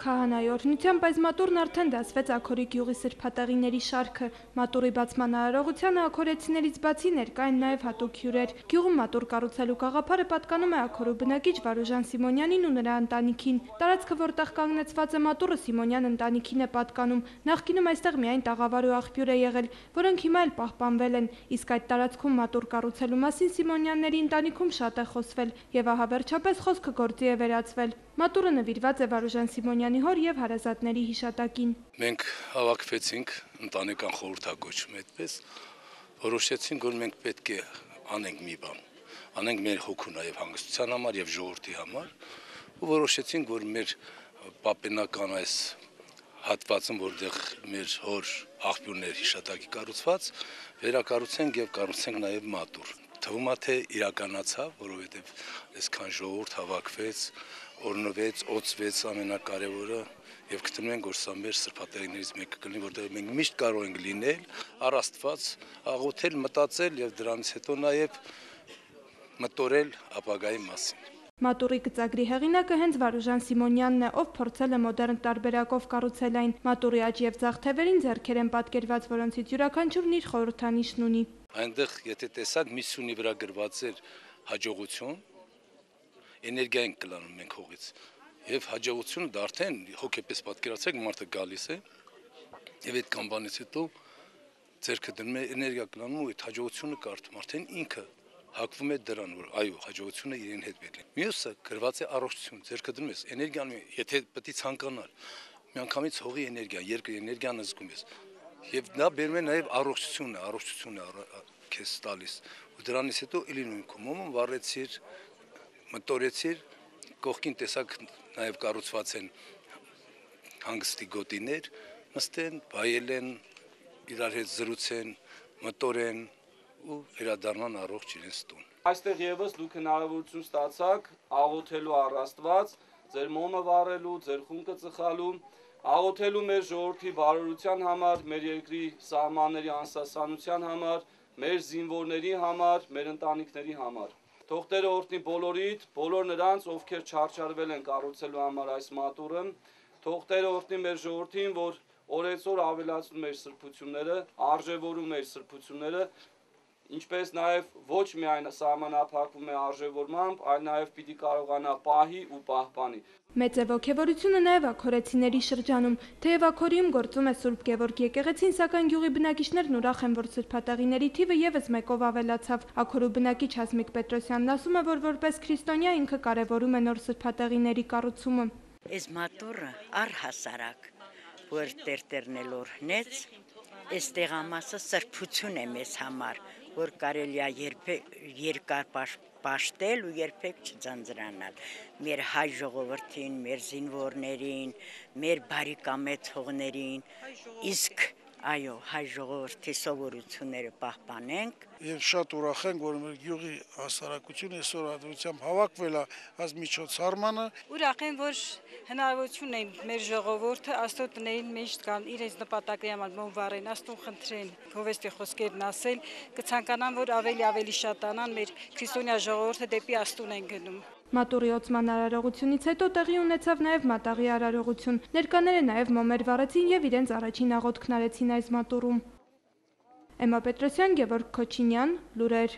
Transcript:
քահանայի օրհնությամբ այս մատուրն արդեն դասվեց Աքորի գյուղի սրբատեղիների շարքը։ Մատուրի բացման արարողությանը աքորեցիներից բացի ներկա են նաև հատուկ հյուրեր։ Գյուղում մատուր կառուցելու գաղափարը պատկանում է Աքորու բնակիչ Վարուժան Սիմոնյանին ու նրա ընտանիքին։ Տարածքը, որտեղ կանգնեցված է մատուրը, Սիմոնյան ընտանիքին է պատկանում։ Նախկինում այստեղ միայն տաղավար ու աղբյուր է եղել, որոնք հիմա էլ պահպանվել են։ Իսկ այդ տարածքում մատուր կառուցելու մասին Սիմոնյանների ընտանիքում շատ է խոսվել, եւ ահա վերջապես խոսքը գործի է վերածվել։ Մատուրը նվիրված է Վարուժան Սիմոնյանի հոր եւ հարազատների հիշատակին։ Մենք հավաքվեցինք ընտանեկան խորհրդակոչում այդպես, որոշեցինք, որ մենք պետք է անենք մի բան, անենք մեր հոգու նաեւ հանգստության համար եւ ժողովրդի համար, ու որոշեցինք, որ մեր պապենական այս հատվածում, որտեղ մեր հոր աղբյուրներ հիշատակի կառուցված, վերակառուցենք եւ կառուցենք նաեւ մատուր։ Թվում է թե իրականացավ, որովհետեւ այսքան ժողովուրդ հավաքվեց, օրնվեց, օծվեց ամենակարևորը եւ գտնում ենք, որ սա մեր սրբատեղիներից մեկը կլինի, որտեղ մենք միշտ կարող ենք լինել, առ Աստված աղոթել, մտածել եւ դրանից հետո նաեւ մտորել ապագայի մասին։ Մատուրի գծագրի հեղինակը հենց Վարուժան Սիմոնյանն է, ով փորձել է մոդեռն տարբերակով կառուցել այն։ Մատուրի աջ եւ ձախ թևերին ձեռքեր են պատկերված, որոնցից յուրաքանչյուրն իր խորհրդանիշն ունի։ Այնտեղ, եթե տեսակ, մի սյունի վրա գրված էր հաջողություն, էներգիա ենք կլանում մենք հողից։ Եվ հաջողությունը դա արդեն հոգեպես պատկերացրեք, մարդը գալիս է եւ այդ կամբանից հետո ձեռքը դնում է էներգիա կլանում ու այդ հաջողությունը կարդում, արդեն ինքը հակվում է դրան, որ այո, հաջողությունը իրեն հետ պետք է։ Մյուսը գրված է առողջություն, ձեռքը դնում ես, էներգիան, եթե պետք է ցանկանալ, միանգամից հողի էներգիա, երկրի էներգիան զգում ես։ Եվ դա բերում է նաև առողջությունը քեզ տալիս։ Ու դրանից հետո էլի նույն կոմոմը վառեցիր, մտորեցիր, կողքին տեսակ նաև կառուցված են հանգստի գոտիներ, նստեն, բայել են, իրար հետ զրուցեն, մտորեն ու վերադառնան առողջ իրենց տուն։ Այստեղ եւս դուք հնարավորություն ստացաք աղոթելու առ Աստված, ձեր մոմը վառելու, ձեր խունկը ծխալու, աղոթելու մեր ժողովրդի բարօրության համար, մեր երկրի սահմանների անսասանության համար, մեր զինվորների համար, մեր ընտանիքների համար։ Թող Տերը օրհնի բոլորիդ, բոլոր նրանց, ովքեր չարչարվել են կառուցելու համար այս մատուրը, թող Տերը օրհնի մեր ժողովրդին, որ օրեցօր ավելացնում մեր սրբությունները, արժևորում մեր սրբությունները, ինչպես նաև ոչ միայն սահմանափակվում է արժևորմամբ, այլ նաև պիտի կարողանա պահի ու պահպանի։ Մեծ է ոգևորությունը նաև աքորեցիների շրջանում, թեև Աքորիում գործում է Սուրբ Գևորգ եկեղեցին, սակայն գյուղի բնակիչներն ուրախ են, որ սրբատեղիների թիվը եւս մեկով ավելացավ։ Աքորու բնակիչ Հասմիկ Պետրոսյանն ասում է, որ որպես քրիստոնյա ինքը կարևորում է նոր սրբատեղիների կառուցումը։ Այս մատուրը առհասարակ, որ տերտերնել օրհնեց, այստեղ ամասը սրբություն է մեզ համար, որ կարելի է երկար պաշտել ու երբեք չձանձրանալ մեր հայ ժողովրդին, մեր զինվորներին, մեր բարեկամեցողներին, իսկ այո, հայ ժողովրդի սովորությունները պահպանենք։ Եվ շատ ուրախ ենք, որ մեր գյուղի հասարակությունը այսօր ադրությամբ հավաքվել է այս միջոցառմանը։ Ուրախ եմ, որ հնարավորություն են մեր ժողովուրդը աստոտներին միշտ կան իրենց նպատակի համար մոմ վառեն, աստուն խնդրեն, գովեստի խոսքերն ասել, կցանկանան, որ ավելի շատանան մեր քրիստոնյա ժողովուրդը դեպի աստուն են գնում։ Մատուրի օծման արարողությունից հետո տեղի ունեցավ նաև մատաղի արարողություն։ Ներկաները նաև մոմեր վառեցին եւ իրենց առաջին աղոթքն արեցին այս մատուրում։ Էմմա Պետրոսյան, Գևորգ Քոչինյան, լուրեր։